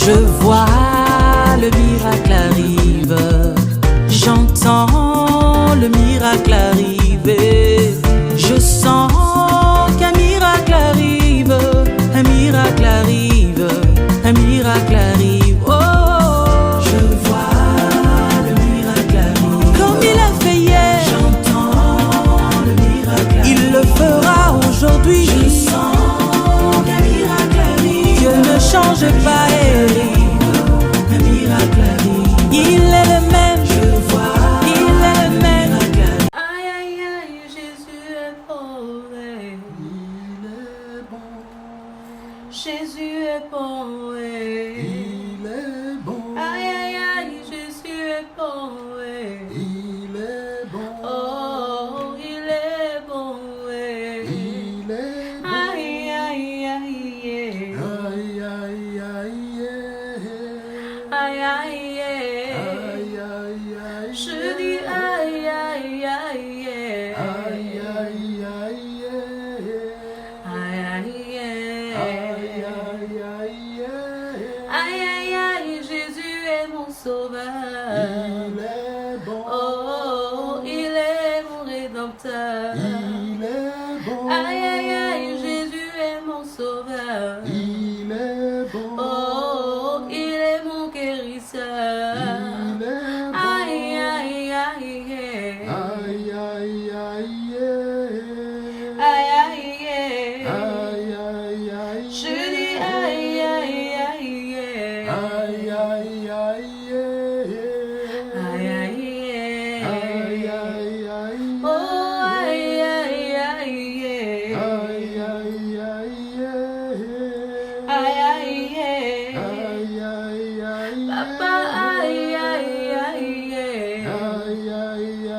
Je vois le miracle arrive, j'entends le miracle arriver, je sens qu'un miracle arrive, un miracle arrive, un miracle arrive. Oh, je vois le miracle arrive, comme il a fait hier, j'entends le miracle arrive, il le fera aujourd'hui. Je sens qu'un miracle arrive, Dieu ne change pas. Jésus est bon, il est bon. Aïe aïe aïe, Jésus est bon, il est bon. Oh, il est bon, il est bon. Aïe aïe aïe, aïe aïe aïe, aïe aïe, aïe aïe aïe, je dis aïe aïe aïe, aïe aïe aïe, aïe aïe aïe, Jésus est mon sauveur. il est bon. Oh, il est mon rédempteur. il est bon. Aïe aïe aïe, Jésus est mon sauveur. il est bon. Oh, il est mon guérisseur. il est bon. Aïe aïe aïe, aïe aïe aïe, aïe aïe, aïe aïe aïe, je dis aïe aïe aïe, aïe aïe aïe, aïe aïe, aïe aïe aïe, oh aïe aïe aïe, aïe aïe aïe, aïe aïe, aïe aïe aïe, papa aïe aïe aïe, aïe aïe aïe,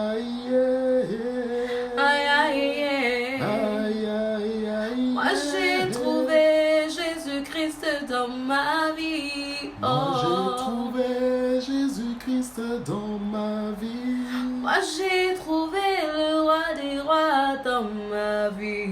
aïe aïe, aïe aïe aïe. moi j'ai trouvé Jésus-Christ dans ma vie. Moi j'ai Oh, trouvé Jésus-Christ dans ma vie. moi j'ai trouvé le roi des rois dans ma vie.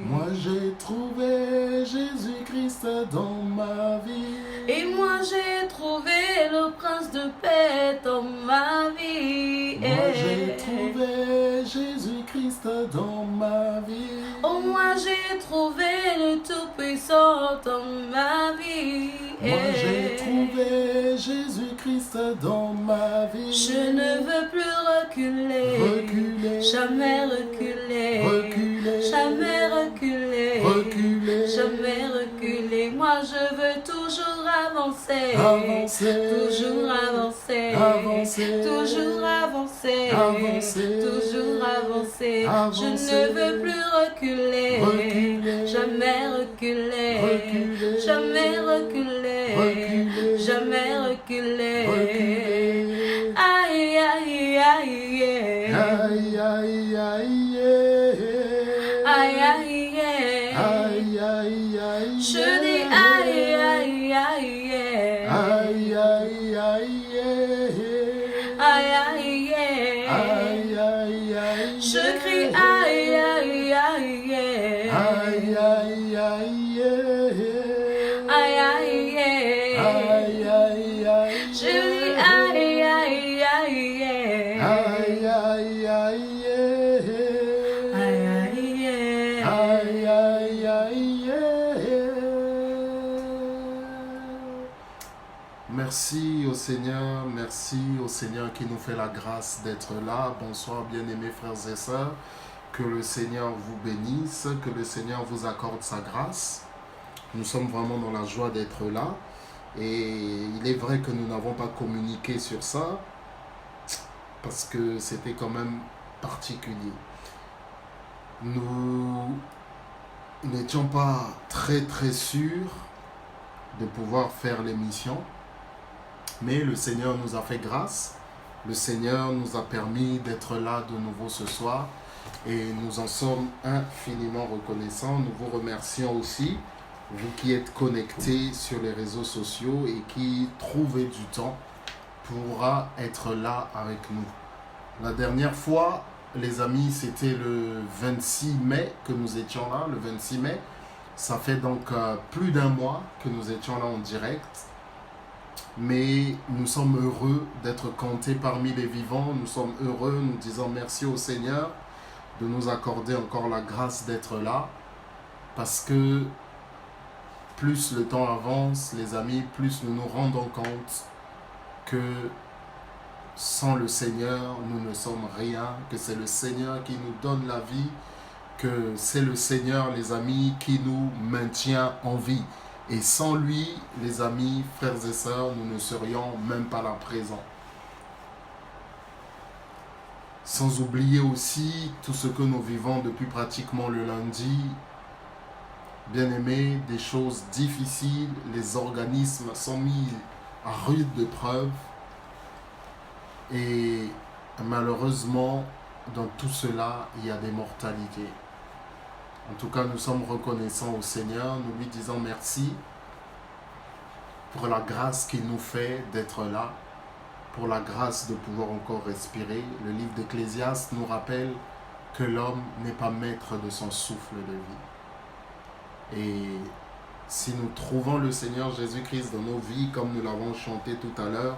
Moi j'ai trouvé Jésus-Christ dans ma vie. Et moi j'ai trouvé le prince de paix dans ma vie. Moi j'ai trouvé Jésus-Christ dans ma vie. Oh, moi j'ai trouvé le Tout-Puissant dans ma vie. Moi j'ai trouvé Jésus-Christ dans ma vie. Je ne veux plus reculer, Reculer, jamais reculer, reculer, jamais reculer, reculer, jamais reculer. Moi je veux toujours avancer, avancer, toujours avancer, avancer, toujours avancer, avancer, toujours avancer. avancer. Je ne veux plus reculer, Reculer, jamais reculer, reculer, jamais reculer, reculer, jamais reculer. reculer. Aïe aïe aïe, Aïe aïe aïe, aïe aïe, aïe aïe aïe, je dis aïe aïe aïe, aïe aïe aïe, aïe aïe, aïe aïe aïe, je crie aïe aïe aïe, aïe aïe aïe, aïe aïe, aïe aïe aïe, je dis aïe aïe aïe, aïe aïe aïe, aïe aïe aïe aïe. Merci au Seigneur qui nous fait la grâce d'être là. Bonsoir bien-aimés frères et sœurs. Que le Seigneur vous bénisse, que le Seigneur vous accorde sa grâce. Nous sommes vraiment dans la joie d'être là. Et il est vrai que nous n'avons pas communiqué sur ça parce que c'était quand même particulier. Nous n'étions pas très sûrs de pouvoir faire l'émission, mais le Seigneur nous a fait grâce. Le Seigneur nous a permis d'être là de nouveau ce soir et nous en sommes infiniment reconnaissants. Nous vous remercions aussi, vous qui êtes connectés sur les réseaux sociaux et qui trouvez du temps pour être là avec nous. La dernière fois, les amis, c'était le 26 mai que nous étions là, le 26 mai. Ça fait donc plus d'un mois que nous étions là en direct. mais nous sommes heureux d'être comptés parmi les vivants. Nous sommes heureux, nous disons merci au Seigneur de nous accorder encore la grâce d'être là, parce que plus le temps avance, les amis, plus nous nous rendons compte que sans le Seigneur, nous ne sommes rien, que c'est le Seigneur qui nous donne la vie, que c'est le Seigneur, les amis, qui nous maintient en vie. Et sans lui, les amis, frères et sœurs, nous ne serions même pas là présents. Sans oublier aussi tout ce que nous vivons depuis pratiquement le lundi. Bien-aimés, des choses difficiles, les organismes sont mis à rude preuve. Et malheureusement, dans tout cela, il y a des mortalités. En tout cas, nous sommes reconnaissants au Seigneur, nous lui disons merci pour la grâce qu'il nous fait d'être là, pour la grâce de pouvoir encore respirer. Le livre d'Ecclésiaste nous rappelle que l'homme n'est pas maître de son souffle de vie. Et si nous trouvons le Seigneur Jésus-Christ dans nos vies, comme nous l'avons chanté tout à l'heure,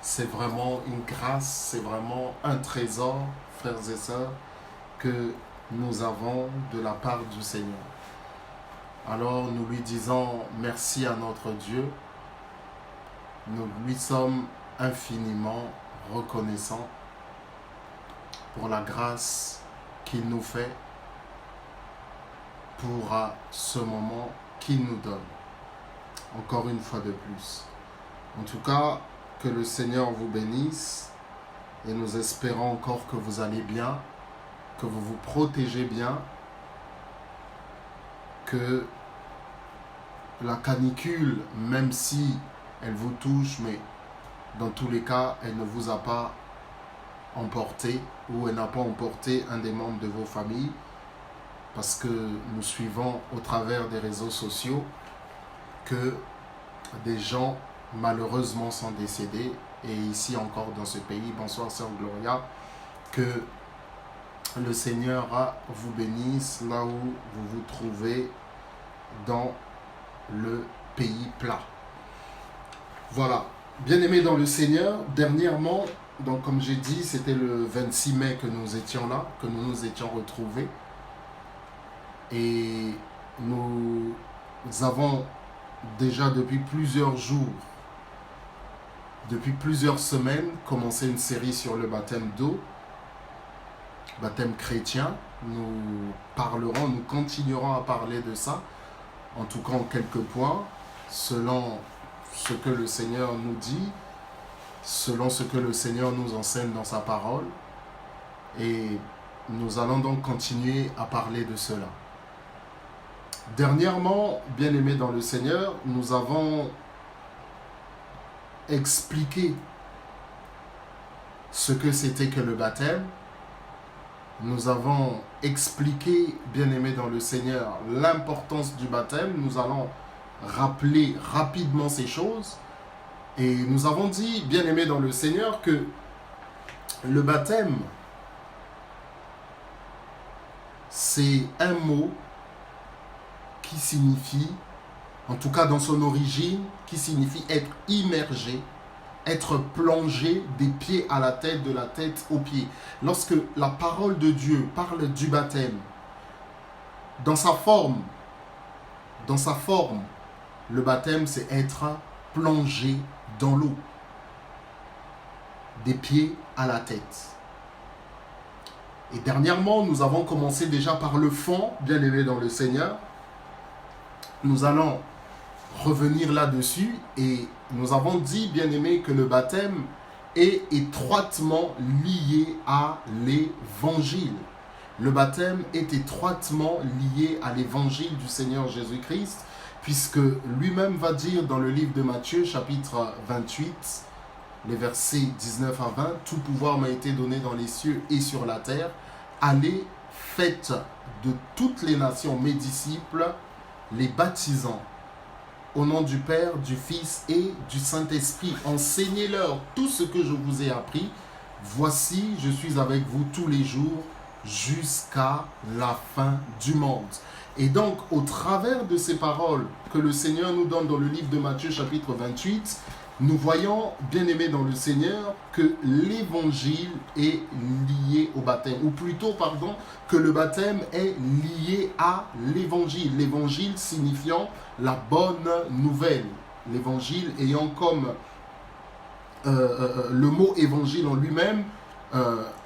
c'est vraiment une grâce, c'est vraiment un trésor, frères et sœurs, que nous avons de la part du Seigneur. Alors nous lui disons merci à notre Dieu. Nous lui sommes infiniment reconnaissants pour la grâce qu'il nous fait, pour ce moment qu'il nous donne. Encore une fois de plus. En tout cas, que le Seigneur vous bénisse et nous espérons encore que vous allez bien, que vous vous protégez bien, que la canicule, même si elle vous touche, mais dans tous les cas, elle ne vous a pas emporté ou elle n'a pas emporté un des membres de vos familles, parce que nous suivons au travers des réseaux sociaux que des gens malheureusement sont décédés, et ici encore dans ce pays, bonsoir sœur Gloria, que le Seigneur vous bénisse là où vous vous trouvez dans le pays plat. Voilà, bien-aimés dans le Seigneur, dernièrement, donc comme j'ai dit, c'était le 26 mai que nous étions là, que nous nous étions retrouvés, et nous avons déjà depuis plusieurs jours, depuis plusieurs semaines, commencé une série sur le baptême d'eau, baptême chrétien. Nous parlerons, nous continuerons à parler de ça, en tout cas en quelques points, selon ce que le Seigneur nous dit, selon ce que le Seigneur nous enseigne dans sa parole. Et nous allons donc continuer à parler de cela. Dernièrement, bien-aimés dans le Seigneur, nous avons expliqué ce que c'était que le baptême. Nous avons expliqué, bien-aimés dans le Seigneur, l'importance du baptême. Nous allons rappeler rapidement ces choses. Et nous avons dit, bien-aimés dans le Seigneur, que le baptême, c'est un mot qui signifie, en tout cas dans son origine, qui signifie être immergé, être plongé des pieds à la tête, de la tête aux pieds. Lorsque la parole de Dieu parle du baptême, dans sa forme, le baptême c'est être plongé dans l'eau, des pieds à la tête. Et dernièrement, nous avons commencé déjà par le fond, bien-aimés dans le Seigneur. Nous allons revenir là-dessus et nous avons dit, bien-aimés, que le baptême est étroitement lié à l'évangile. Le baptême est étroitement lié à l'évangile du Seigneur Jésus-Christ, puisque lui-même va dire dans le livre de Matthieu, chapitre 28, les versets 19 à 20, « Tout pouvoir m'a été donné dans les cieux et sur la terre. Allez, faites de toutes les nations mes disciples, les baptisant au nom du Père, du Fils et du Saint-Esprit. Enseignez-leur tout ce que je vous ai appris. Voici, je suis avec vous tous les jours jusqu'à la fin du monde. » Et donc, au travers de ces paroles que le Seigneur nous donne dans le livre de Matthieu, chapitre 28, nous voyons, bien aimés dans le Seigneur, que l'évangile est lié au baptême. Ou plutôt, pardon, que le baptême est lié à l'évangile. L'évangile signifiant la bonne nouvelle. L'évangile ayant comme le mot évangile en lui-même,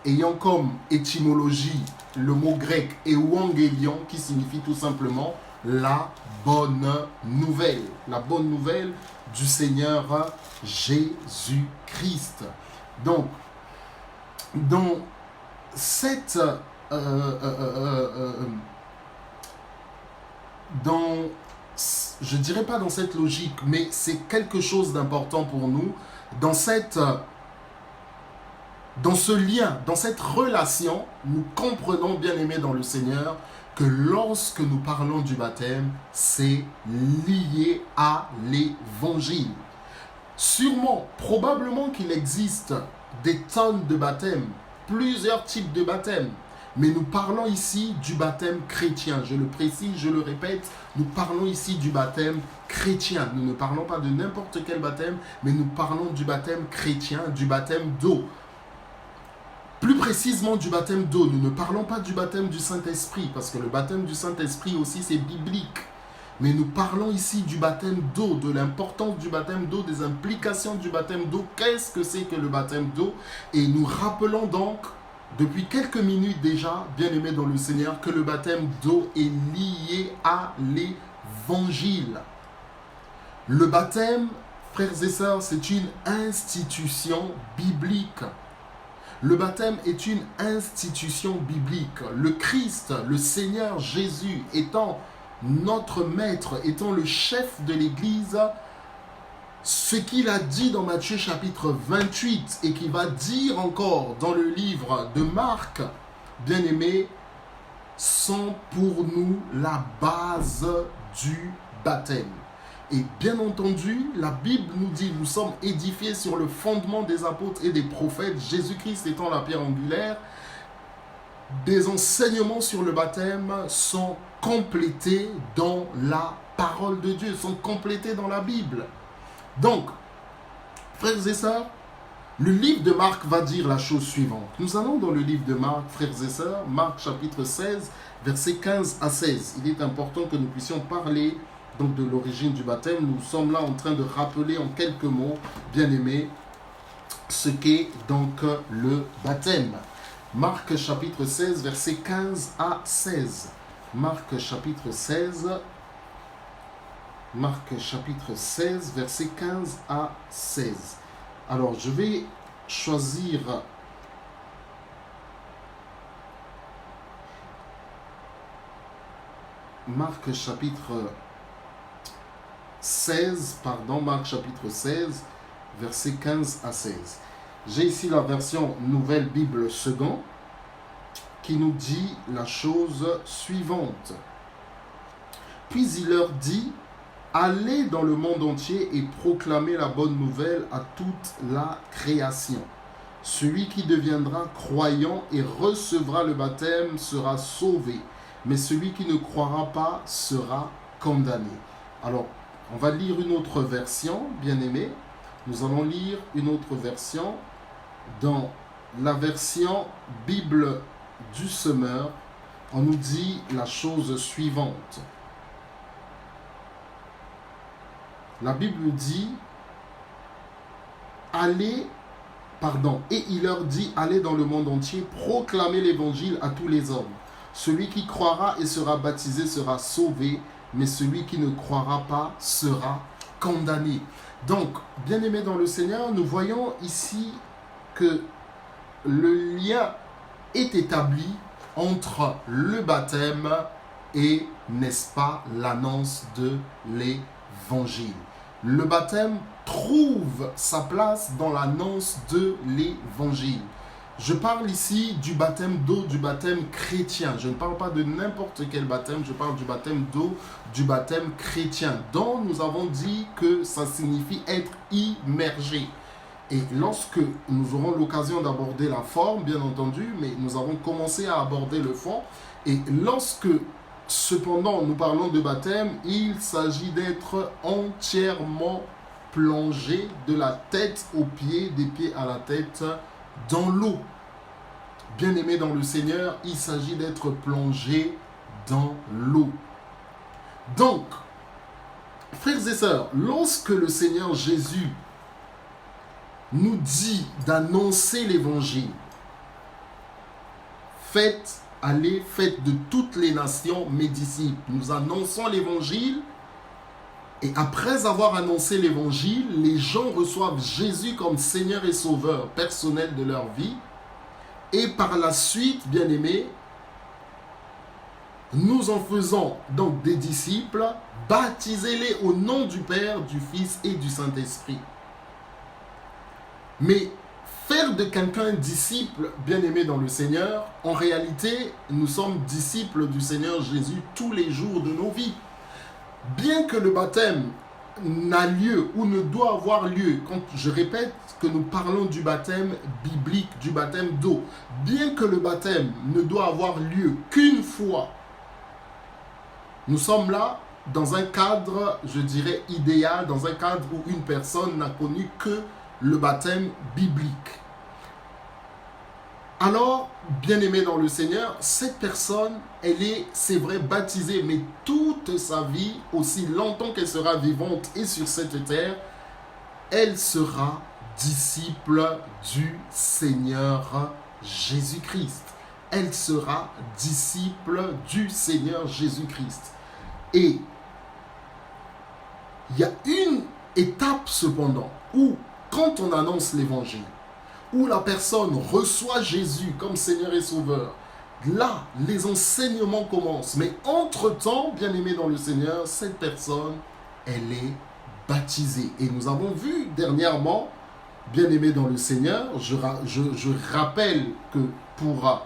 ayant comme étymologie le mot grec euangélion, qui signifie tout simplement la bonne nouvelle. La bonne nouvelle du Seigneur Jésus-Christ. Donc, dans cette... je dirais pas dans cette logique, mais c'est quelque chose d'important pour nous, dans ce lien, dans cette relation, nous comprenons, bien aimés dans le Seigneur, que lorsque nous parlons du baptême, c'est lié à l'évangile. Sûrement, probablement qu'il existe des tonnes de baptêmes, plusieurs types de baptêmes, mais nous parlons ici du baptême chrétien. Je le précise, je le répète, nous parlons ici du baptême chrétien. Nous ne parlons pas de n'importe quel baptême, mais nous parlons du baptême chrétien, du baptême d'eau. Plus précisément du baptême d'eau, nous ne parlons pas du baptême du Saint-Esprit, parce que le baptême du Saint-Esprit aussi c'est biblique. Mais nous parlons ici du baptême d'eau, de l'importance du baptême d'eau, des implications du baptême d'eau. Qu'est-ce que c'est que le baptême d'eau? Et nous rappelons donc, depuis quelques minutes déjà, bien aimés dans le Seigneur, que le baptême d'eau est lié à l'évangile. Le baptême, frères et sœurs, c'est une institution biblique. Le baptême est une institution biblique. Le Christ, le Seigneur Jésus, étant notre maître, étant le chef de l'Église, ce qu'il a dit dans Matthieu chapitre 28 et qu'il va dire encore dans le livre de Marc, bien aimés, sont pour nous la base du baptême. Et bien entendu, la Bible nous dit, nous sommes édifiés sur le fondement des apôtres et des prophètes, Jésus-Christ étant la pierre angulaire. Des enseignements sur le baptême sont complétés dans la parole de Dieu, sont complétés dans la Bible. Donc, frères et sœurs, le livre de Marc va dire la chose suivante. Nous allons dans le livre de Marc, frères et sœurs, Marc chapitre 16, versets 15 à 16. Il est important que nous puissions parler donc de l'origine du baptême. Nous sommes là en train de rappeler en quelques mots, bien aimés, ce qu'est donc le baptême. Marc chapitre 16, versets 15 à 16. Marc chapitre 16, versets 15 à 16. Alors, je vais choisir Marc chapitre 16, versets 15 à 16. J'ai ici la version Nouvelle Bible Second qui nous dit la chose suivante. Puis il leur dit, allez dans le monde entier et proclamez la bonne nouvelle à toute la création. Celui qui deviendra croyant et recevra le baptême sera sauvé, mais celui qui ne croira pas sera condamné. Alors, on va lire une autre version, bien aimé. Nous allons lire une autre version dans la version Bible du Semeur. On nous dit la chose suivante. La Bible dit, et il leur dit, allez dans le monde entier, proclamez l'évangile à tous les hommes. Celui qui croira et sera baptisé sera sauvé, mais celui qui ne croira pas sera condamné. Donc, bien-aimés dans le Seigneur, nous voyons ici que le lien est établi entre le baptême et, n'est-ce pas, l'annonce de l'évangile. Le baptême trouve sa place dans l'annonce de l'évangile. Je parle ici du baptême d'eau, du baptême chrétien. Je ne parle pas de n'importe quel baptême, je parle du baptême d'eau, du baptême chrétien, dont nous avons dit que ça signifie être immergé. Et lorsque nous aurons l'occasion d'aborder la forme, bien entendu, mais nous avons commencé à aborder le fond. Et lorsque, cependant, nous parlons de baptême, il s'agit d'être entièrement plongé de la tête aux pieds, des pieds à la tête, dans l'eau. Bien-aimés dans le Seigneur, il s'agit d'être plongé dans l'eau. Donc, frères et sœurs, lorsque le Seigneur Jésus nous dit d'annoncer l'évangile, faites, allez, faites de toutes les nations mes disciples. Nous annonçons l'évangile et après avoir annoncé l'évangile, les gens reçoivent Jésus comme Seigneur et Sauveur personnel de leur vie. Et par la suite, bien-aimés, nous en faisons donc des disciples, baptisez-les au nom du Père, du Fils et du Saint-Esprit. Mais faire de quelqu'un un disciple, bien-aimé dans le Seigneur, en réalité, nous sommes disciples du Seigneur Jésus tous les jours de nos vies. Bien que le baptême n'a lieu ou ne doit avoir lieu, quand je répète que nous parlons du baptême biblique, du baptême d'eau, bien que le baptême ne doit avoir lieu qu'une fois, nous sommes là dans un cadre, je dirais, idéal, dans un cadre où une personne n'a connu que le baptême biblique. Alors, bien-aimé dans le Seigneur, cette personne, elle est, c'est vrai, baptisée, mais toute sa vie, aussi longtemps qu'elle sera vivante et sur cette terre, elle sera disciple du Seigneur Jésus-Christ. Elle sera disciple du Seigneur Jésus-Christ. Et il y a une étape cependant où, quand on annonce l'évangile, où la personne reçoit Jésus comme Seigneur et Sauveur, là, les enseignements commencent. Mais entre-temps, bien-aimé dans le Seigneur, cette personne, elle est baptisée. Et nous avons vu dernièrement, bien-aimé dans le Seigneur, je rappelle que pour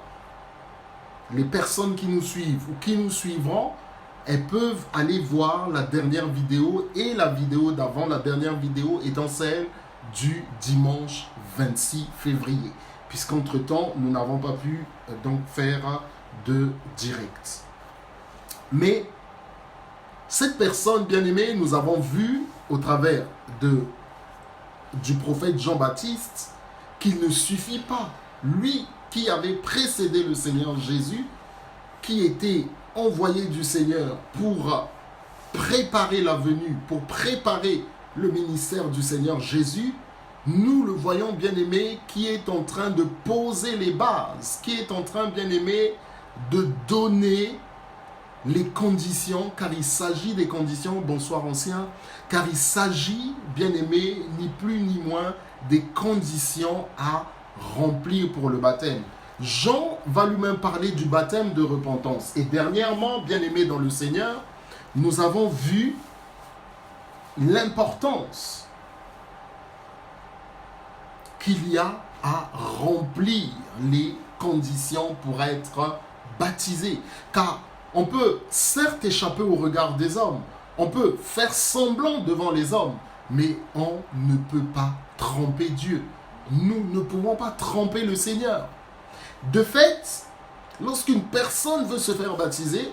les personnes qui nous suivent ou qui nous suivront, elles peuvent aller voir la dernière vidéo et la vidéo d'avant. La dernière vidéo étant celle du dimanche 26 février, puisqu'entre-temps, nous n'avons pas pu donc faire de direct. Mais cette personne bien-aimée, nous avons vu au travers du prophète Jean-Baptiste qu'il ne suffit pas, lui qui avait précédé le Seigneur Jésus, qui était envoyé du Seigneur pour préparer la venue, pour préparer le ministère du Seigneur Jésus, nous le voyons, bien-aimé, qui est en train de poser les bases, qui est en train, bien-aimé, de donner les conditions, car il s'agit des conditions, bonsoir ancien, car il s'agit, bien-aimé, ni plus ni moins, des conditions à remplir pour le baptême. Jean va lui-même parler du baptême de repentance. Et dernièrement, bien-aimé dans le Seigneur, nous avons vu l'importance qu'il y a à remplir les conditions pour être baptisé. Car on peut certes échapper au regard des hommes, on peut faire semblant devant les hommes, mais on ne peut pas tromper Dieu. Nous ne pouvons pas tromper le Seigneur. De fait, lorsqu'une personne veut se faire baptiser,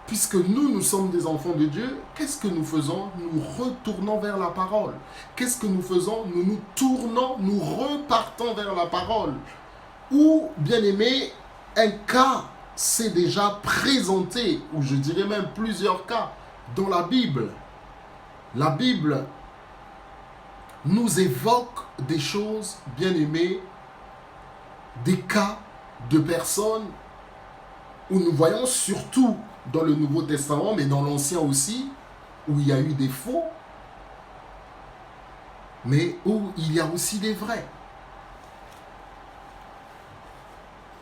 puisque nous sommes des enfants de Dieu, qu'est-ce que nous faisons? Nous retournons vers la parole. Qu'est-ce que nous faisons? Nous nous tournons, nous repartons vers la parole. Ou, bien aimé, un cas s'est déjà présenté, ou je dirais même plusieurs cas, dans la Bible. La Bible nous évoque des choses, bien aimées, des cas de personnes où nous voyons surtout dans le Nouveau Testament, mais dans l'Ancien aussi, où il y a eu des faux, mais où il y a aussi des vrais.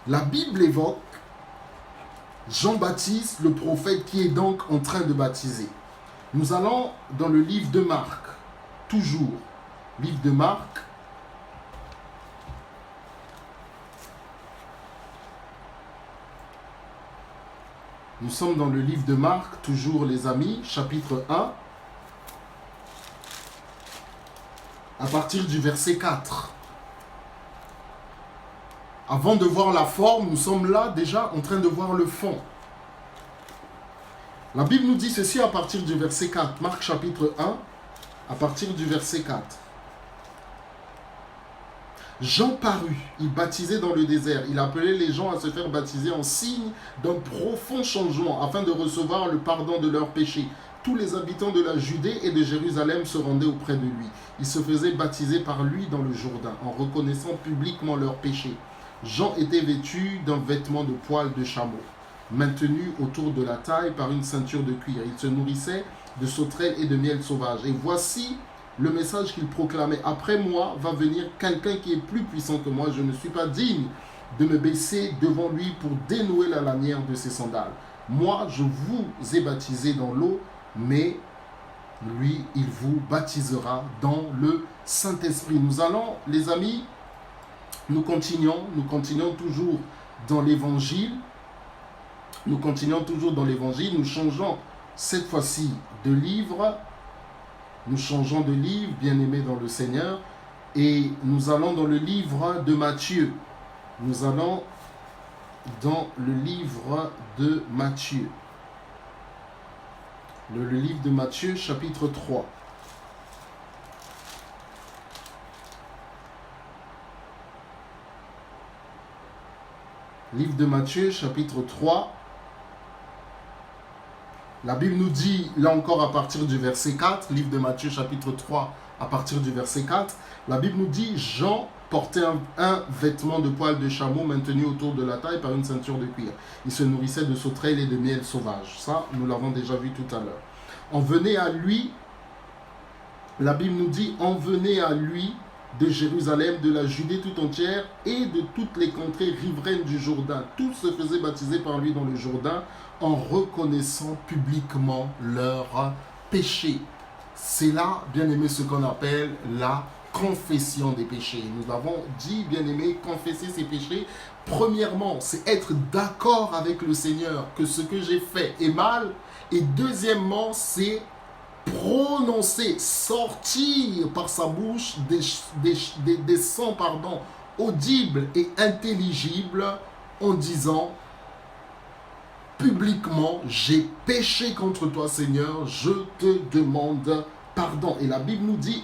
La Bible évoque Jean-Baptiste, le prophète, qui est donc en train de baptiser. Nous allons dans le livre de Marc, toujours, livre de Marc, nous sommes dans le livre de Marc, toujours les amis, chapitre 1, à partir du verset 4. Avant de voir la forme, nous sommes là déjà en train de voir le fond. La Bible nous dit ceci à partir du verset 4, Marc chapitre 1. à partir du verset 4. Jean parut, il baptisait dans le désert. Il appelait les gens à se faire baptiser en signe d'un profond changement afin de recevoir le pardon de leurs péchés. Tous les habitants de la Judée et de Jérusalem se rendaient auprès de lui. Ils se faisaient baptiser par lui dans le Jourdain en reconnaissant publiquement leurs péchés. Jean était vêtu d'un vêtement de poil de chameau, maintenu autour de la taille par une ceinture de cuir. Il se nourrissait de sauterelles et de miel sauvage. Et voici le message qu'il proclamait. Après moi va venir quelqu'un qui est plus puissant que moi. Je ne suis pas digne de me baisser devant lui pour dénouer la lanière de ses sandales. Moi, je vous ai baptisé dans l'eau, mais lui, il vous baptisera dans le Saint-Esprit. Nous allons, les amis, nous continuons toujours dans l'Évangile. Nous continuons toujours dans l'Évangile. Nous changeons cette fois-ci de livre. Nous changeons de livre, bien-aimés dans le Seigneur. Et nous allons dans le livre de Matthieu. Nous allons dans le livre de Matthieu. Le livre de Matthieu, chapitre 3. Livre de Matthieu, chapitre 3. La Bible nous dit, là encore à partir du verset 4, livre de Matthieu, chapitre 3, à partir du verset 4, la Bible nous dit, Jean portait un vêtement de poil de chameau maintenu autour de la taille par une ceinture de cuir. Il se nourrissait de sauterelles et de miel sauvage. Ça, nous l'avons déjà vu tout à l'heure. On venait à lui, la Bible nous dit, on venait à lui de Jérusalem, de la Judée tout entière et de toutes les contrées riveraines du Jourdain. Tous se faisaient baptiser par lui dans le Jourdain en reconnaissant publiquement leurs péchés. C'est là, bien aimé, ce qu'on appelle la confession des péchés. Nous avons dit, bien aimé, confesser ses péchés. Premièrement, c'est être d'accord avec le Seigneur que ce que j'ai fait est mal. Et deuxièmement, c'est prononcer, sortir par sa bouche des sons audibles et intelligibles en disant publiquement, j'ai péché contre toi Seigneur, je te demande pardon. Et la Bible nous dit,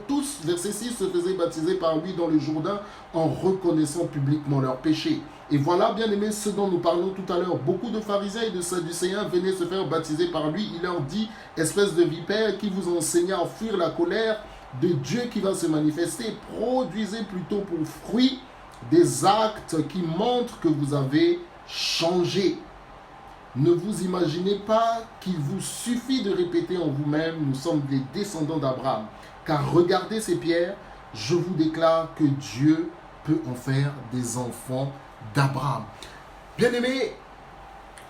tous, verset 6, se faisaient baptiser par lui dans le Jourdain en reconnaissant publiquement leurs péchés. Et voilà, bien aimé, ce dont nous parlons tout à l'heure. Beaucoup de pharisiens et de sadducéens venaient se faire baptiser par lui. Il leur dit, espèce de vipère qui vous enseigne à fuir la colère de Dieu qui va se manifester, produisez plutôt pour fruit des actes qui montrent que vous avez changé. Ne vous imaginez pas qu'il vous suffit de répéter en vous-même, nous sommes des descendants d'Abraham. Car regardez ces pierres, je vous déclare que Dieu peut en faire des enfants d'Abraham. Bien-aimés,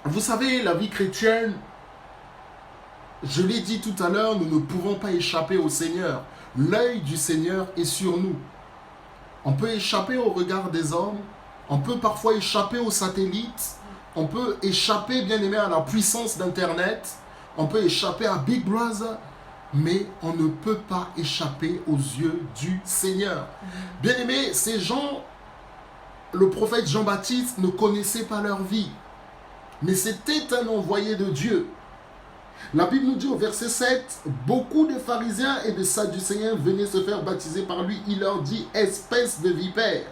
vous savez, la vie chrétienne, je l'ai dit tout à l'heure, nous ne pouvons pas échapper au Seigneur. L'œil du Seigneur est sur nous. On peut échapper au regard des hommes, on peut parfois échapper aux satellites, on peut échapper, bien aimé, à la puissance d'Internet, on peut échapper à Big Brother, mais on ne peut pas échapper aux yeux du Seigneur. Bien aimé, ces gens, le prophète Jean-Baptiste ne connaissait pas leur vie, mais c'était un envoyé de Dieu. La Bible nous dit au verset 7, beaucoup de pharisiens et de sadducéens venaient se faire baptiser par lui. Il leur dit, espèce de vipère,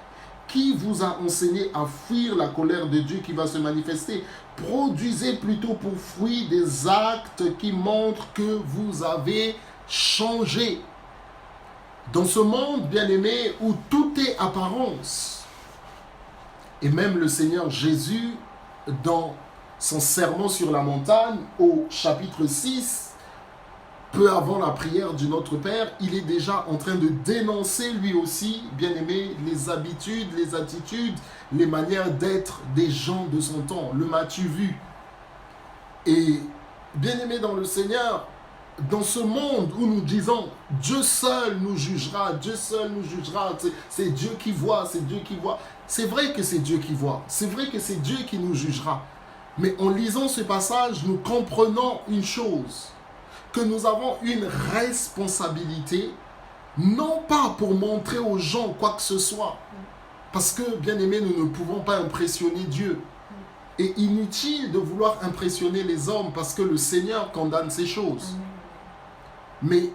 qui vous a enseigné à fuir la colère de Dieu qui va se manifester? Produisez plutôt pour fruit des actes qui montrent que vous avez changé. Dans ce monde, bien-aimé, où tout est apparence, et même le Seigneur Jésus, dans son sermon sur la montagne, au chapitre 6, peu avant la prière du Notre Père, il est déjà en train de dénoncer lui aussi, bien aimé, les habitudes, les attitudes, les manières d'être des gens de son temps. Le m'as-tu vu? Et bien aimé dans le Seigneur, dans ce monde où nous disons Dieu seul nous jugera, Dieu seul nous jugera, c'est Dieu qui voit, c'est Dieu qui voit. C'est vrai que c'est Dieu qui voit, c'est vrai que c'est Dieu qui nous jugera. Mais en lisant ce passage, nous comprenons une chose, que nous avons une responsabilité, non pas pour montrer aux gens quoi que ce soit, parce que, bien aimé, nous ne pouvons pas impressionner Dieu. Et inutile de vouloir impressionner les hommes, parce que le Seigneur condamne ces choses. Mais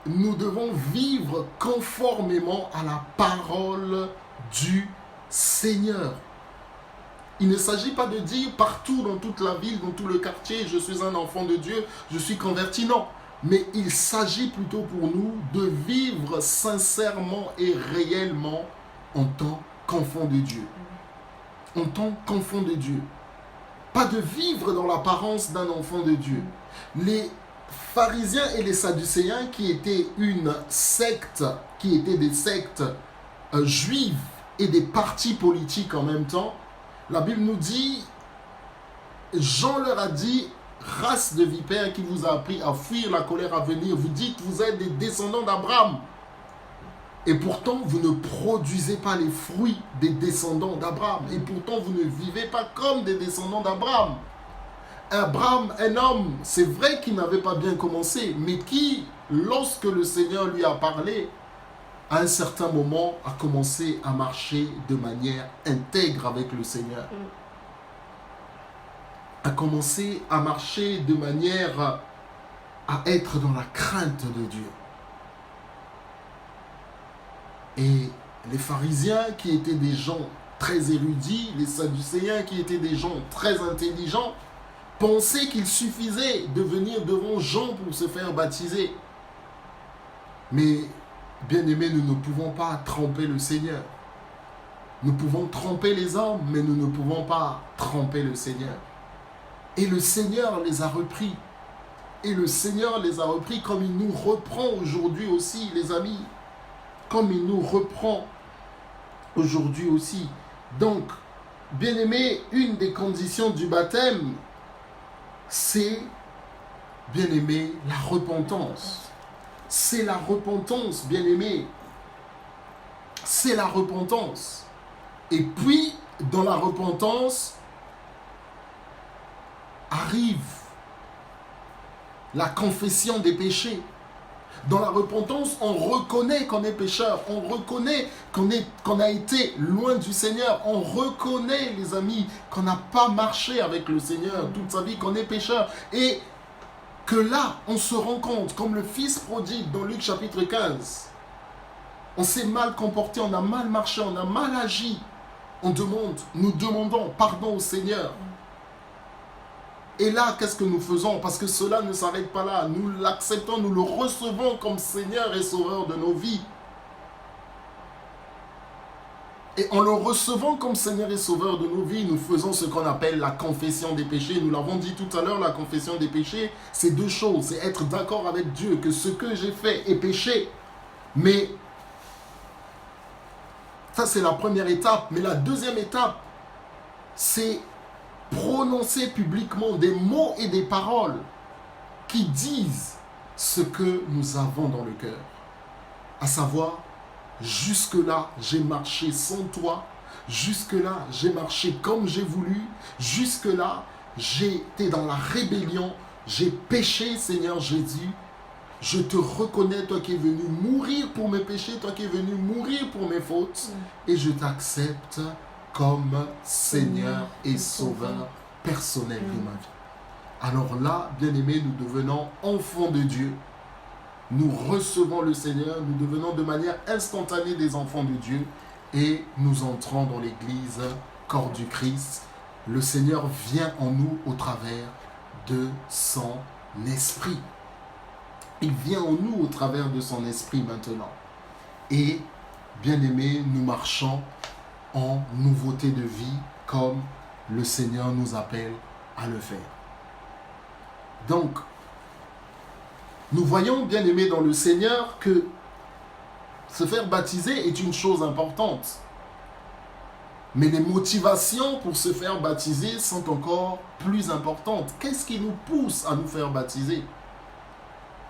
nous devons vivre conformément à la parole du Seigneur. Il ne s'agit pas de dire partout dans toute la ville, dans tout le quartier, je suis un enfant de Dieu, je suis converti, non. Mais il s'agit plutôt pour nous de vivre sincèrement et réellement en tant qu'enfant de Dieu. En tant qu'enfant de Dieu. Pas de vivre dans l'apparence d'un enfant de Dieu. Les pharisiens et les sadducéens qui étaient une secte, qui étaient des sectes juives et des partis politiques en même temps, la Bible nous dit, Jean leur a dit, race de vipères qui vous a appris à fuir la colère à venir, vous dites vous êtes des descendants d'Abraham. Et pourtant, vous ne produisez pas les fruits des descendants d'Abraham. Et pourtant, vous ne vivez pas comme des descendants d'Abraham. Abraham, un homme, c'est vrai qu'il n'avait pas bien commencé, mais qui, lorsque le Seigneur lui a parlé, à un certain moment, a commencé à marcher de manière intègre avec le Seigneur. A commencé à marcher de manière à être dans la crainte de Dieu. Et les pharisiens qui étaient des gens très érudits, les sadducéens qui étaient des gens très intelligents, pensaient qu'il suffisait de venir devant Jean pour se faire baptiser. Mais, bien-aimés, nous ne pouvons pas tromper le Seigneur. Nous pouvons tromper les hommes, mais nous ne pouvons pas tromper le Seigneur. Et le Seigneur les a repris. Et le Seigneur les a repris comme il nous reprend aujourd'hui aussi, les amis. Comme il nous reprend aujourd'hui aussi. Donc, bien-aimé, une des conditions du baptême, c'est, bien-aimé, la repentance. C'est la repentance, bien-aimé. C'est la repentance. Et puis, dans la repentance, arrive la confession des péchés. Dans la repentance, on reconnaît qu'on est pécheur. On reconnaît qu'on a été loin du Seigneur. On reconnaît, les amis, qu'on n'a pas marché avec le Seigneur toute sa vie, qu'on est pécheur. Et que là, on se rend compte, comme le fils prodigue dans Luc chapitre 15, on s'est mal comporté, on a mal marché, on a mal agi. Nous demandons pardon au Seigneur. Et là, qu'est-ce que nous faisons? Parce que cela ne s'arrête pas là. Nous l'acceptons, nous le recevons comme Seigneur et Sauveur de nos vies. Et en le recevant comme Seigneur et Sauveur de nos vies, nous faisons ce qu'on appelle la confession des péchés. Nous l'avons dit tout à l'heure, la confession des péchés, c'est deux choses. C'est être d'accord avec Dieu que ce que j'ai fait est péché. Mais ça, c'est la première étape. Mais la deuxième étape, c'est prononcer publiquement des mots et des paroles qui disent ce que nous avons dans le cœur. À savoir, jusque-là, j'ai marché sans toi. Jusque-là, j'ai marché comme j'ai voulu. Jusque-là, j'étais dans la rébellion. J'ai péché, Seigneur Jésus. Je te reconnais, toi qui es venu mourir pour mes péchés, toi qui es venu mourir pour mes fautes. Et je t'accepte comme Seigneur et Sauveur personnel de ma vie. Alors là, bien-aimés, nous devenons enfants de Dieu. Nous recevons le Seigneur, nous devenons de manière instantanée des enfants de Dieu et nous entrons dans l'Église, corps du Christ. Le Seigneur vient en nous au travers de son esprit. Il vient en nous au travers de son esprit maintenant. Et, bien-aimés, nous marchons en nouveauté de vie comme le Seigneur nous appelle à le faire. Donc, nous voyons, bien aimés dans le Seigneur, que se faire baptiser est une chose importante. Mais les motivations pour se faire baptiser sont encore plus importantes. Qu'est-ce qui nous pousse à nous faire baptiser?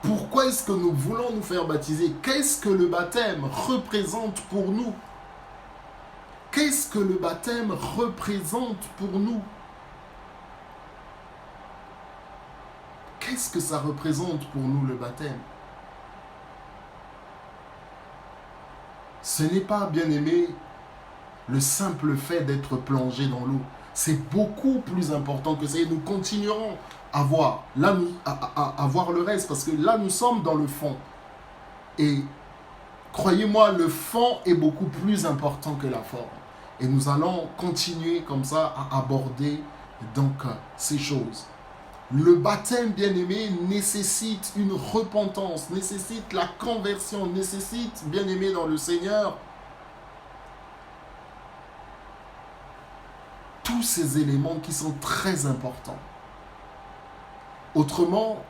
Pourquoi est-ce que nous voulons nous faire baptiser? Qu'est-ce que le baptême représente pour nous? Qu'est-ce que le baptême représente pour nous? Qu'est-ce que ça représente pour nous, le baptême? Ce n'est pas, bien-aimé, le simple fait d'être plongé dans l'eau. C'est beaucoup plus important que ça. Et nous continuerons à voir, là, à voir le reste, parce que là, nous sommes dans le fond. Et croyez-moi, le fond est beaucoup plus important que la forme. Et nous allons continuer comme ça à aborder donc ces choses. Le baptême, bien-aimé, nécessite une repentance, nécessite la conversion, nécessite, bien-aimé dans le Seigneur, tous ces éléments qui sont très importants. Autrement,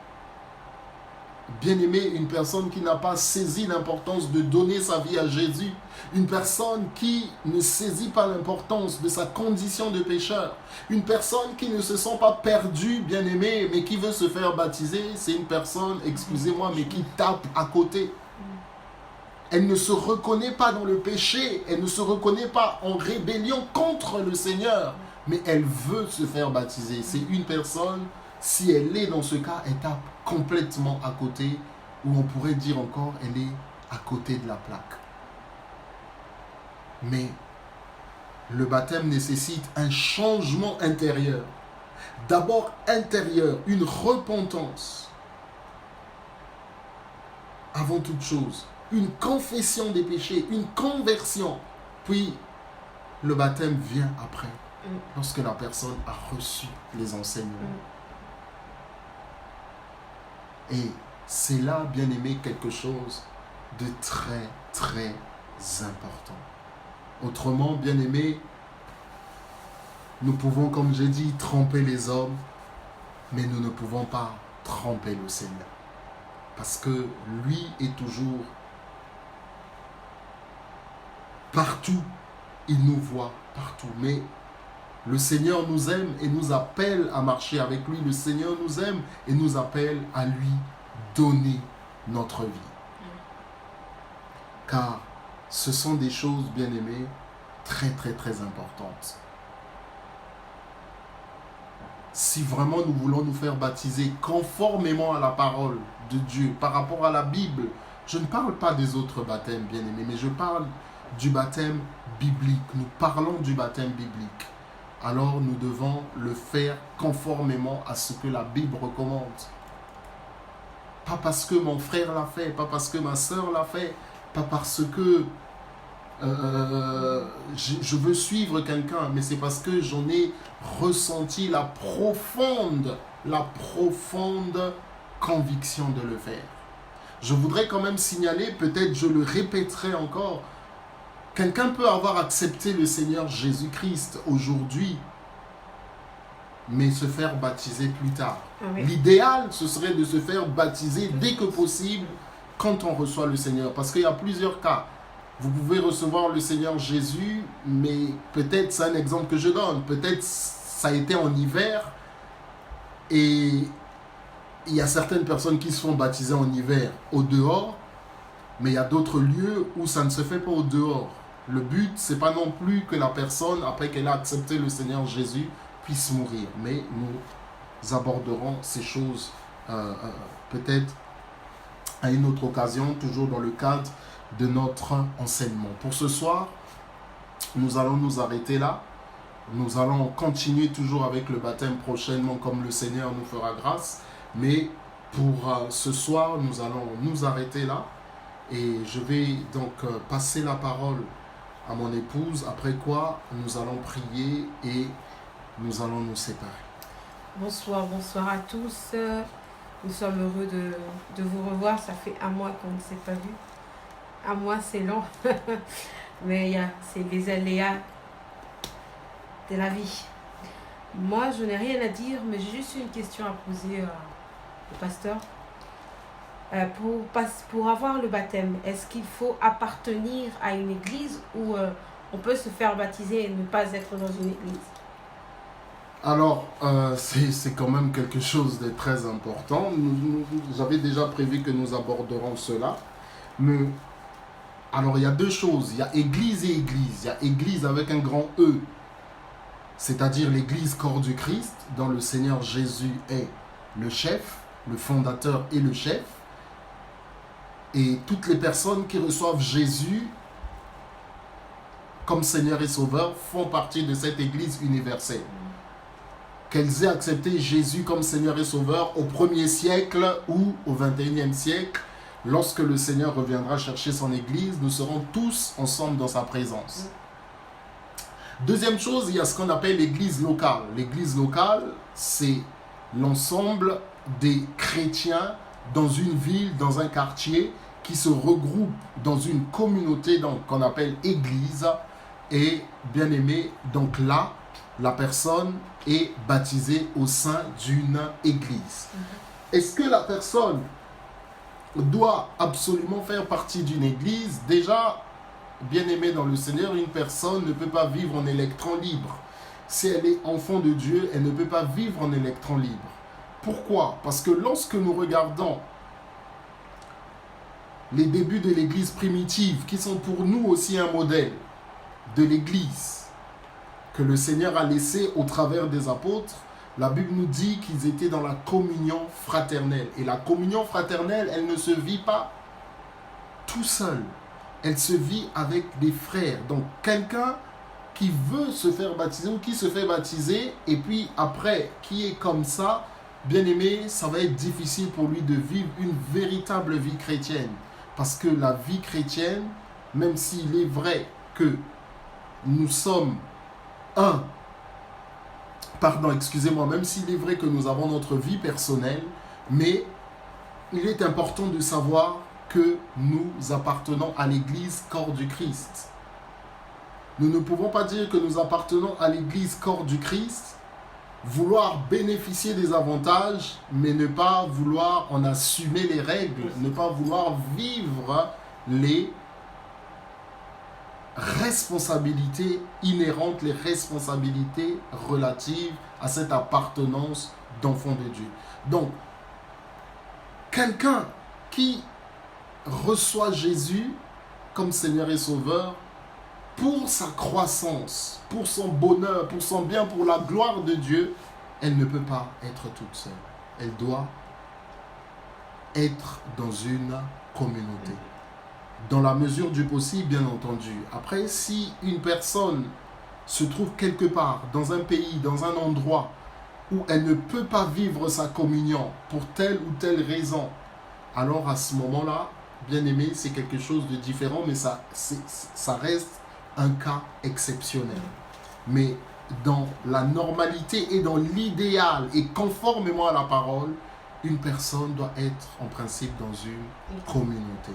bien-aimé, une personne qui n'a pas saisi l'importance de donner sa vie à Jésus, une personne qui ne saisit pas l'importance de sa condition de pécheur, une personne qui ne se sent pas perdue, bien-aimé, mais qui veut se faire baptiser, c'est une personne, excusez-moi, mais qui tape à côté. Elle ne se reconnaît pas dans le péché, elle ne se reconnaît pas en rébellion contre le Seigneur, mais elle veut se faire baptiser. C'est une personne, si elle est dans ce cas, elle tape complètement à côté, ou on pourrait dire encore, elle est à côté de la plaque. Mais le baptême nécessite un changement intérieur. D'abord intérieur, une repentance. Avant toute chose, une confession des péchés, une conversion. Puis, le baptême vient après, lorsque la personne a reçu les enseignements. Et c'est là, bien aimé, quelque chose de très, très important. Autrement, bien aimé, nous pouvons, comme j'ai dit, tromper les hommes, mais nous ne pouvons pas tromper le Seigneur. Parce que lui est toujours partout. Il nous voit partout. Mais le Seigneur nous aime et nous appelle à marcher avec lui. Le Seigneur nous aime et nous appelle à lui donner notre vie. Car ce sont des choses, bien aimées, très, très, très importantes. Si vraiment nous voulons nous faire baptiser conformément à la parole de Dieu, par rapport à la Bible, je ne parle pas des autres baptêmes, bien aimés, mais je parle du baptême biblique. Nous parlons du baptême biblique. Alors nous devons le faire conformément à ce que la Bible recommande. Pas parce que mon frère l'a fait, pas parce que ma soeur l'a fait, pas parce que je veux suivre quelqu'un, mais c'est parce que j'en ai ressenti la profonde conviction de le faire. Je voudrais quand même signaler, peut-être je le répéterai encore, quelqu'un peut avoir accepté le Seigneur Jésus-Christ aujourd'hui, mais se faire baptiser plus tard. Oui. L'idéal, ce serait de se faire baptiser dès que possible quand on reçoit le Seigneur. Parce qu'il y a plusieurs cas. Vous pouvez recevoir le Seigneur Jésus, mais peut-être, c'est un exemple que je donne, peut-être ça a été en hiver et il y a certaines personnes qui se font baptiser en hiver au dehors, mais il y a d'autres lieux où ça ne se fait pas au dehors. Le but, c'est pas non plus que la personne, après qu'elle a accepté le Seigneur Jésus, puisse mourir. Mais nous aborderons ces choses peut-être à une autre occasion, toujours dans le cadre de notre enseignement. Pour ce soir, nous allons nous arrêter là. Nous allons continuer toujours avec le baptême prochainement, comme le Seigneur nous fera grâce. Mais pour ce soir, nous allons nous arrêter là. Et je vais donc passer la parole à mon épouse, après quoi nous allons prier et nous allons nous séparer. Bonsoir à tous. Nous sommes heureux de vous revoir. Ça fait un mois qu'on ne s'est pas vu. Un mois, c'est long. Mais c'est les aléas de la vie. Moi, je n'ai rien à dire, mais j'ai juste une question à poser au pasteur. Pour avoir le baptême, est-ce qu'il faut appartenir à une église ou on peut se faire baptiser et ne pas être dans une église? Alors, c'est quand même quelque chose de très important. J'avais déjà prévu que nous aborderons cela. Mais, alors, il y a deux choses. Il y a église et église. Il y a église avec un grand E, c'est-à-dire l'église corps du Christ, dont le Seigneur Jésus est le chef, le fondateur et le chef. Et toutes les personnes qui reçoivent Jésus comme Seigneur et Sauveur font partie de cette Église universelle. Qu'elles aient accepté Jésus comme Seigneur et Sauveur au 1er siècle ou au 21e siècle, lorsque le Seigneur reviendra chercher son Église, nous serons tous ensemble dans sa présence. Deuxième chose, il y a ce qu'on appelle l'Église locale. L'Église locale, c'est l'ensemble des chrétiens dans une ville, dans un quartier, qui se regroupent dans une communauté qu'on appelle Église. Et bien aimé, donc là, la personne est baptisée au sein d'une Église. Est-ce que la personne doit absolument faire partie d'une Église? Déjà, bien aimé dans le Seigneur, une personne ne peut pas vivre en électron libre. Si elle est enfant de Dieu, elle ne peut pas vivre en électron libre. Pourquoi? Parce que lorsque nous regardons les débuts de l'Église primitive, qui sont pour nous aussi un modèle de l'Église que le Seigneur a laissé au travers des apôtres, la Bible nous dit qu'ils étaient dans la communion fraternelle. Et la communion fraternelle, elle ne se vit pas tout seul. Elle se vit avec des frères. Donc, quelqu'un qui veut se faire baptiser ou qui se fait baptiser, et puis après, qui est comme ça, bien aimé, ça va être difficile pour lui de vivre une véritable vie chrétienne. Parce que la vie chrétienne, même s'il est vrai que nous sommes même s'il est vrai que nous avons notre vie personnelle, mais il est important de savoir que nous appartenons à l'Église corps du Christ. Nous ne pouvons pas dire que nous appartenons à l'Église corps du Christ, vouloir bénéficier des avantages, mais ne pas vouloir en assumer les règles, ne pas vouloir vivre les responsabilités inhérentes, les responsabilités relatives à cette appartenance d'enfant de Dieu. Donc, quelqu'un qui reçoit Jésus comme Seigneur et Sauveur pour sa croissance, pour son bonheur, pour son bien, pour la gloire de Dieu, elle ne peut pas être toute seule. Elle doit être dans une communauté. Dans la mesure du possible, bien entendu. Après, si une personne se trouve quelque part, dans un pays, dans un endroit où elle ne peut pas vivre sa communion pour telle ou telle raison, alors à ce moment-là, bien aimé, c'est quelque chose de différent, mais ça reste un cas exceptionnel. Mais dans la normalité et dans l'idéal et conformément à la parole, une personne doit être en principe dans une communauté.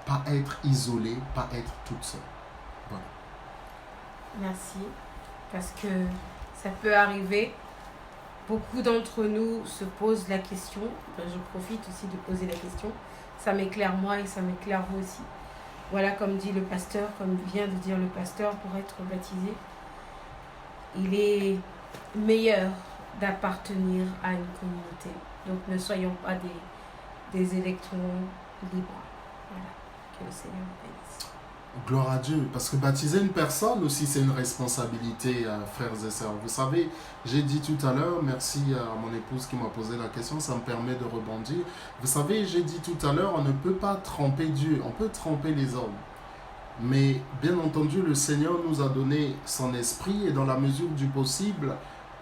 Pas être isolée, pas être toute seule. Voilà. Merci. Parce que ça peut arriver. Beaucoup d'entre nous se posent la question. Je profite aussi de poser la question. Ça m'éclaire moi et ça m'éclaire vous aussi. Voilà, comme dit le pasteur, comme vient de dire le pasteur, pour être baptisé, il est meilleur d'appartenir à une communauté. Donc ne soyons pas des électrons libres. Voilà, que le Seigneur bénisse. Gloire à Dieu, parce que baptiser une personne aussi, c'est une responsabilité, frères et sœurs. Vous savez, j'ai dit tout à l'heure, merci à mon épouse qui m'a posé la question, ça me permet de rebondir. Vous savez, j'ai dit tout à l'heure, on ne peut pas tromper Dieu, on peut tromper les hommes. Mais bien entendu, le Seigneur nous a donné son esprit et dans la mesure du possible,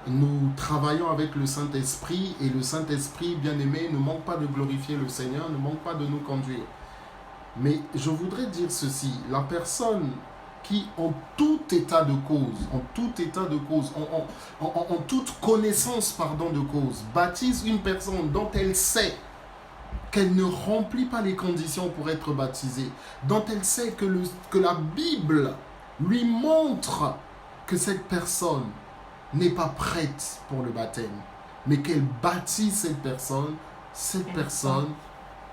nous travaillons avec le Saint-Esprit et le Saint-Esprit, bien aimé, ne manque pas de glorifier le Seigneur, ne manque pas de nous conduire. Mais je voudrais dire ceci, la personne qui, en tout état de cause, en toute connaissance de cause, baptise une personne dont elle sait qu'elle ne remplit pas les conditions pour être baptisée, dont elle sait que la Bible lui montre que cette personne n'est pas prête pour le baptême, mais qu'elle baptise cette personne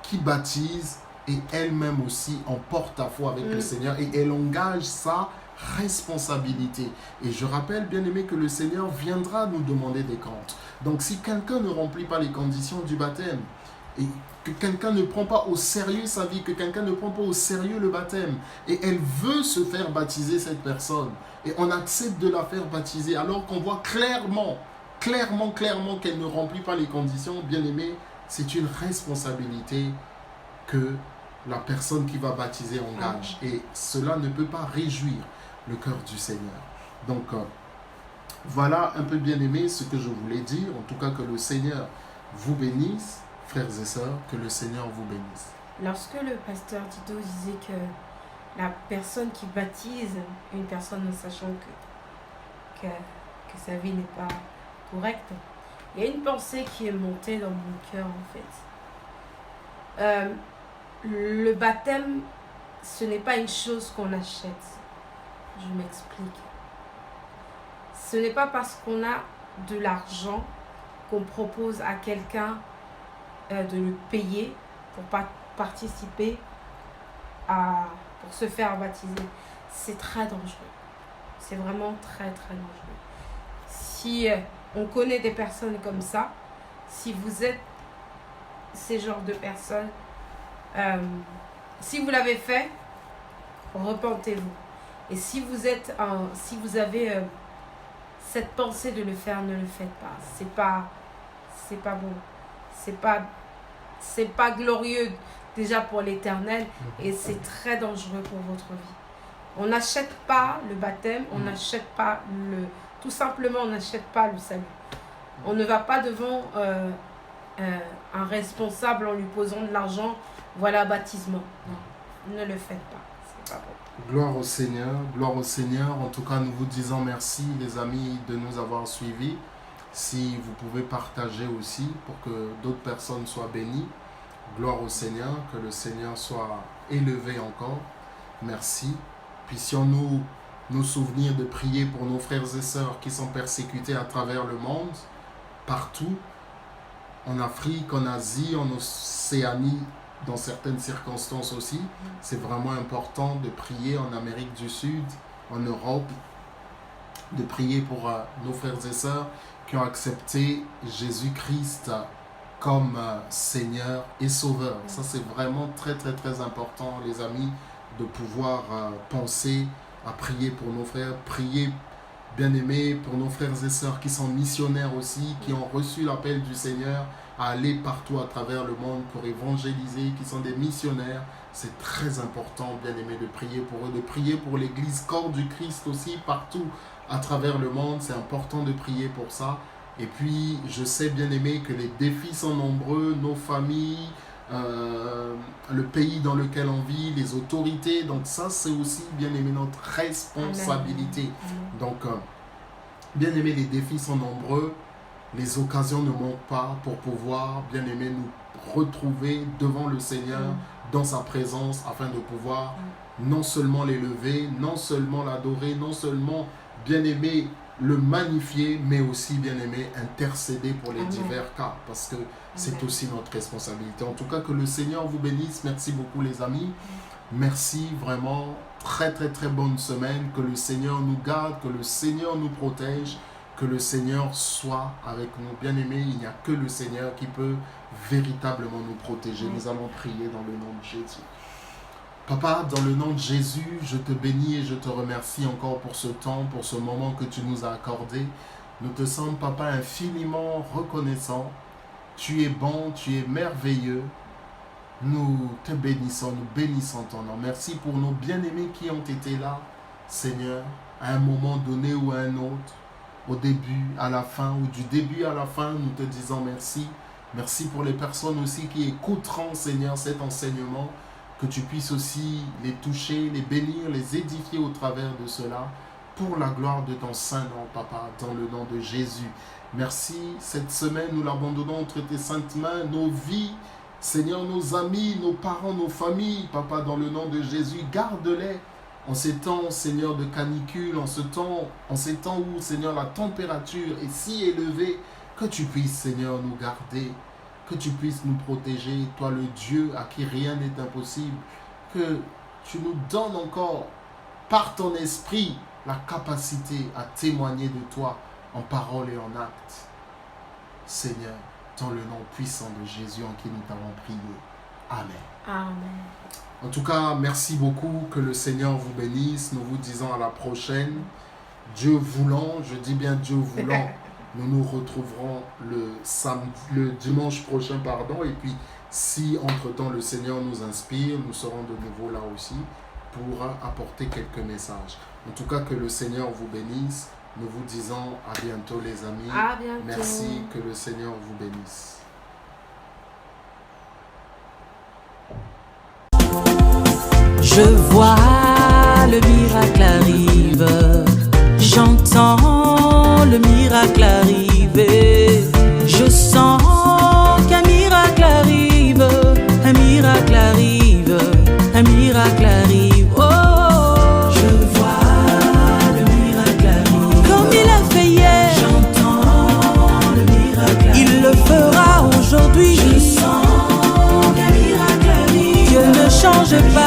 qui baptise, et elle-même aussi en porte-à-faux avec le Seigneur et elle engage sa responsabilité. Et je rappelle, bien aimé, que le Seigneur viendra nous demander des comptes. Donc si quelqu'un ne remplit pas les conditions du baptême et que quelqu'un ne prend pas au sérieux sa vie, que quelqu'un ne prend pas au sérieux le baptême et elle veut se faire baptiser cette personne et on accepte de la faire baptiser alors qu'on voit clairement qu'elle ne remplit pas les conditions, bien aimé, c'est une responsabilité que la personne qui va baptiser engage. Et cela ne peut pas réjouir le cœur du Seigneur. Donc, voilà un peu bien aimé ce que je voulais dire. En tout cas, que le Seigneur vous bénisse, frères et sœurs, que le Seigneur vous bénisse. lorsque le pasteur Tito disait que la personne qui baptise une personne en sachant que sa vie n'est pas correcte, il y a une pensée qui est montée dans mon cœur en fait. Le baptême, ce n'est pas une chose qu'on achète. Je m'explique. Ce n'est pas parce qu'on a de l'argent qu'on propose à quelqu'un de le payer pour participer pour se faire baptiser. C'est très dangereux. C'est vraiment très très dangereux. Si on connaît des personnes comme ça, si vous êtes ces genres de personnes, si vous l'avez fait, repentez-vous. Et si vous avez cette pensée de le faire, ne le faites pas. C'est pas bon. C'est pas glorieux déjà pour l'Éternel et c'est très dangereux pour votre vie. On n'achète pas le baptême, on n'achète pas tout simplement on n'achète pas le salut. On ne va pas devant un responsable en lui posant de l'argent, voilà baptisement. Non, ne le faites pas, c'est pas bon. Gloire au Seigneur. En tout cas, nous vous disons merci, les amis, de nous avoir suivis. Si vous pouvez partager aussi pour que d'autres personnes soient bénies. Gloire au Seigneur, que le Seigneur soit élevé encore. Merci. Puissions-nous nous souvenir de prier pour nos frères et sœurs qui sont persécutés à travers le monde, partout, en Afrique, en Asie, en Océanie, dans certaines circonstances aussi. C'est vraiment important de prier en Amérique du Sud, en Europe, de prier pour nos frères et sœurs qui ont accepté Jésus-Christ comme Seigneur et Sauveur. Ça, c'est vraiment très, très, très important, les amis, de pouvoir penser à prier pour nos frères, prier, bien-aimés, pour nos frères et sœurs qui sont missionnaires aussi, qui ont reçu l'appel du Seigneur à aller partout à travers le monde pour évangéliser, qui sont des missionnaires. C'est très important, bien-aimés, de prier pour eux, de prier pour l'Église corps du Christ aussi, partout à travers le monde. C'est important de prier pour ça. Et puis, je sais, bien-aimés, que les défis sont nombreux, nos familles, le pays dans lequel on vit, les autorités. Donc ça, c'est aussi, bien-aimé, notre responsabilité. Amen. Donc, bien-aimé, les défis sont nombreux. Les occasions ne manquent pas pour pouvoir, bien-aimé, nous retrouver devant le Seigneur, dans sa présence, afin de pouvoir non seulement l'élever, non seulement l'adorer, non seulement, bien-aimé, le magnifier, mais aussi, bien-aimé, intercéder pour les Amen. divers cas, parce que c'est Amen. aussi notre responsabilité. En tout cas, que le Seigneur vous bénisse. Merci beaucoup, les amis. Merci, vraiment. Très, très, très bonne semaine. Que le Seigneur nous garde, que le Seigneur nous protège, que le Seigneur soit avec nous. Bien-aimés, il n'y a que le Seigneur qui peut véritablement nous protéger. Nous allons prier dans le nom de Jésus. Papa, dans le nom de Jésus, je te bénis et je te remercie encore pour ce temps, pour ce moment que tu nous as accordé. Nous te sommes, Papa, infiniment reconnaissants. Tu es bon, tu es merveilleux. Nous te bénissons, nous bénissons ton nom. Merci pour nos bien-aimés qui ont été là, Seigneur, à un moment donné ou à un autre, au début, à la fin, ou du début à la fin, nous te disons merci. Merci pour les personnes aussi qui écouteront, Seigneur, cet enseignement, que tu puisses aussi les toucher, les bénir, les édifier au travers de cela, pour la gloire de ton saint nom, Papa, dans le nom de Jésus. Merci, cette semaine, nous l'abandonnons entre tes saintes mains, nos vies, Seigneur, nos amis, nos parents, nos familles, Papa, dans le nom de Jésus, garde-les en ces temps, Seigneur, de canicule, en ces temps où, Seigneur, la température est si élevée, que tu puisses, Seigneur, nous garder, que tu puisses nous protéger, toi le Dieu à qui rien n'est impossible, que tu nous donnes encore, par ton esprit, la capacité à témoigner de toi en parole et en acte. Seigneur, dans le nom puissant de Jésus en qui nous t'avons prié. Amen. Amen. En tout cas, merci beaucoup, que le Seigneur vous bénisse. Nous vous disons à la prochaine. Dieu voulant, je dis bien Dieu voulant, nous nous retrouverons le dimanche prochain, pardon. Et puis, si entre-temps le Seigneur nous inspire, nous serons de nouveau là aussi pour apporter quelques messages. En tout cas, que le Seigneur vous bénisse. Nous vous disons à bientôt, les amis. À bientôt. Merci, que le Seigneur vous bénisse. Je vois le miracle arrive, j'entends le miracle arriver, je sens qu'un miracle arrive, un miracle arrive, un miracle arrive. Oh, je vois le miracle arrive, comme il a fait hier, j'entends le miracle arrive, il le fera aujourd'hui, je sens qu'un miracle arrive, Dieu ne change pas.